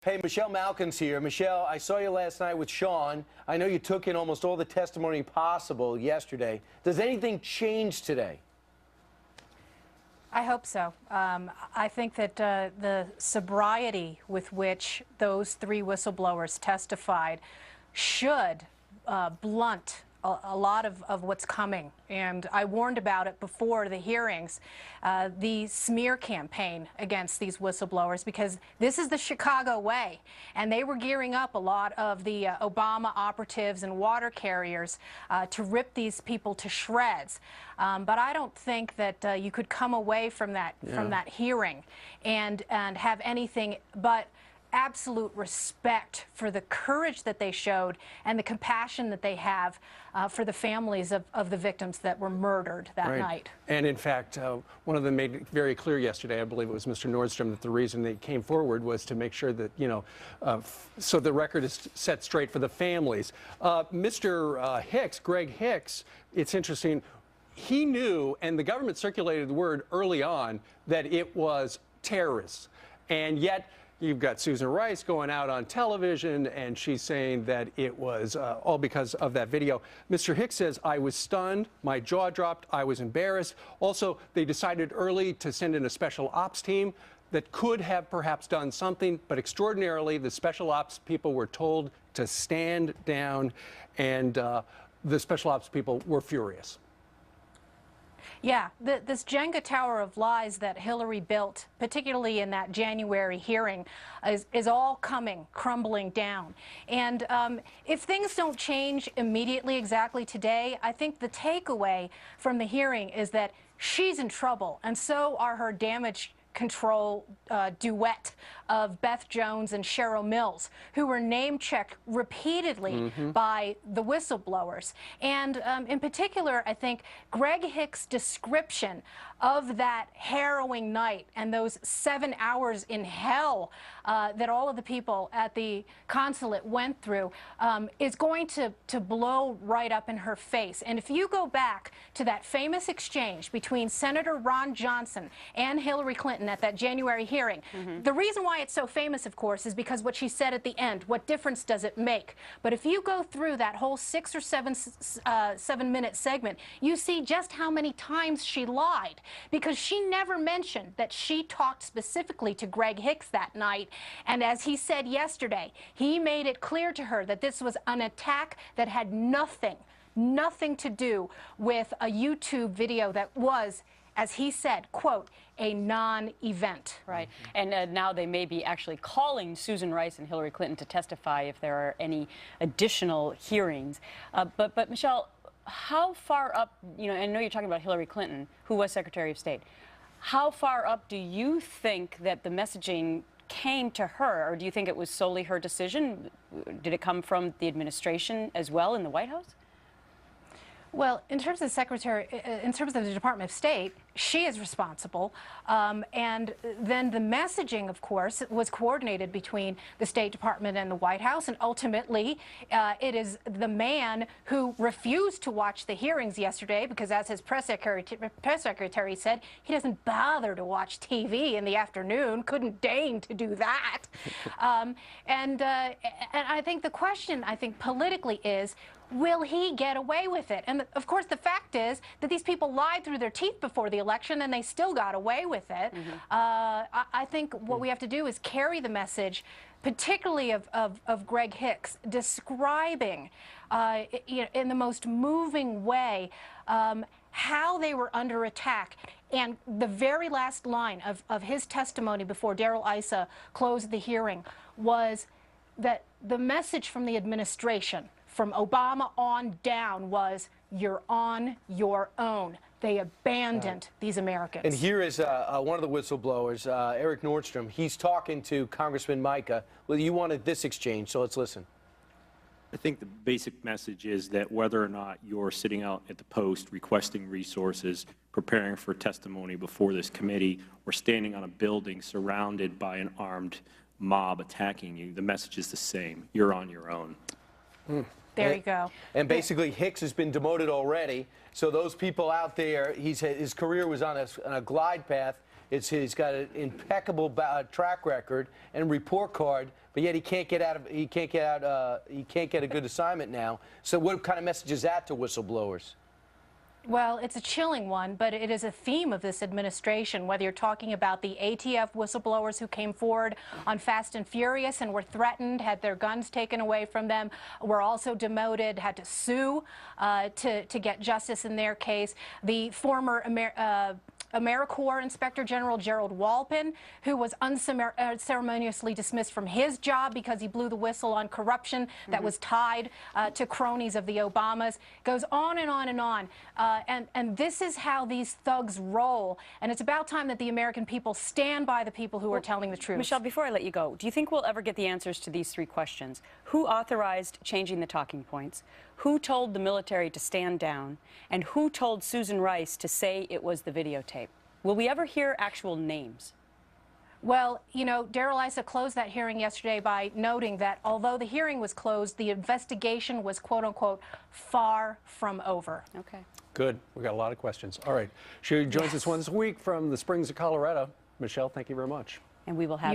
Hey, Michelle Malkin's here. Michelle, I saw you last night with Sean. I know you took in almost all the testimony possible yesterday. Does anything change today? I hope so. I think that the sobriety with which those three whistleblowers testified should blunt a lot of what's coming. And I warned about it before the hearings, the smear campaign against these whistleblowers, because this is the Chicago way. And they were gearing up a lot of the Obama operatives and water carriers to rip these people to shreds. But I don't think that you could come away from that hearing and have anything but absolute respect for the courage that they showed and the compassion that they have for the families of the victims that were murdered that night. And in fact, one of them made it very clear yesterday, I believe it was Mr. Nordstrom, that the reason they came forward was to make sure that, so the record is set straight for the families. Mr. Hicks, Greg Hicks, it's interesting, he knew, and the government circulated the word early on, that it was terrorists. And yet, you've got Susan Rice going out on television, and she's saying that it was all because of that video. Mr. Hicks says, I was stunned, my jaw dropped, I was embarrassed. Also, they decided early to send in a special ops team that could have perhaps done something, but extraordinarily, the special ops people were told to stand down, and the special ops people were furious. Yeah, this Jenga tower of lies that Hillary built, particularly in that January hearing, is all crumbling down. And if things don't change immediately exactly today, I think the takeaway from the hearing is that she's in trouble, and so are her damage control duet of Beth Jones and Cheryl Mills, who were name-checked repeatedly by the whistleblowers. And in particular, I think Greg Hicks' description of that harrowing night and those 7 hours in hell that all of the people at the consulate went through is going to blow right up in her face. And if you go back to that famous exchange between Senator Ron Johnson and Hillary Clinton at that January hearing, the reason why it's so famous, of course, is because what she said at the end, what difference does it make? But if you go through that whole 6 or 7 minute segment, you see just how many times she lied, because she never mentioned that she talked specifically to Greg Hicks that night. And as he said yesterday, he made it clear to her that this was an attack that had nothing to do with a YouTube video that was, as he said, quote, a non-event. Right. And now they may be actually calling Susan Rice and Hillary Clinton to testify if there are any additional hearings. But Michelle, how far up, I know you're talking about Hillary Clinton, who was Secretary of State. How far up do you think that the messaging came to her, or do you think it was solely her decision? Did it come from the administration as well in the White House? Well, in terms of the Department of State, she is responsible. And then the messaging, of course, was coordinated between the State Department and the White House. And ultimately, it is the man who refused to watch the hearings yesterday because, as his press secretary said, he doesn't bother to watch TV in the afternoon, couldn't deign to do that. And I think the question, politically is, will he get away with it? And of course, the fact is that these people lied through their teeth before the election, and they still got away with it. I think what we have to do is carry the message, particularly of Greg Hicks, describing in the most moving way how they were under attack. And the very last line of his testimony before Darrell Issa closed the hearing was that the message from the administration, from Obama on down, was, you're on your own. They abandoned these Americans. And here is one of the whistleblowers, Eric Nordstrom. He's talking to Congressman Micah. Well, you wanted this exchange, so let's listen. I think the basic message is that whether or not you're sitting out at the post requesting resources, preparing for testimony before this committee, or standing on a building surrounded by an armed mob attacking you, the message is the same. You're on your own. There you go. And basically, Hicks has been demoted already. So those people out there, his career was on a glide path. He's got an impeccable track record and report card, but yet he can't get a good assignment now. So what kind of message is that to whistleblowers? Well, it's a chilling one, but it is a theme of this administration, whether you're talking about the ATF whistleblowers who came forward on Fast and Furious and were threatened, had their guns taken away from them, were also demoted, had to sue to get justice in their case. The former AmeriCorps Inspector General Gerald Walpin, who was unceremoniously dismissed from his job because he blew the whistle on corruption that was tied to cronies of the Obamas, goes on and on and on. And this is how these thugs roll. And it's about time that the American people stand by the people who are telling the truth. Michelle, before I let you go, do you think we'll ever get the answers to these three questions? Who authorized changing the talking points? Who told the military to stand down? And who told Susan Rice to say it was the videotape? Will we ever hear actual names? Well, you know, Darrell Issa closed that hearing yesterday by noting that although the hearing was closed, the investigation was, quote unquote, far from over. Okay. Good. We got a lot of questions. All right. She joins us once a week from the Springs of Colorado. Michelle, thank you very much. And we will have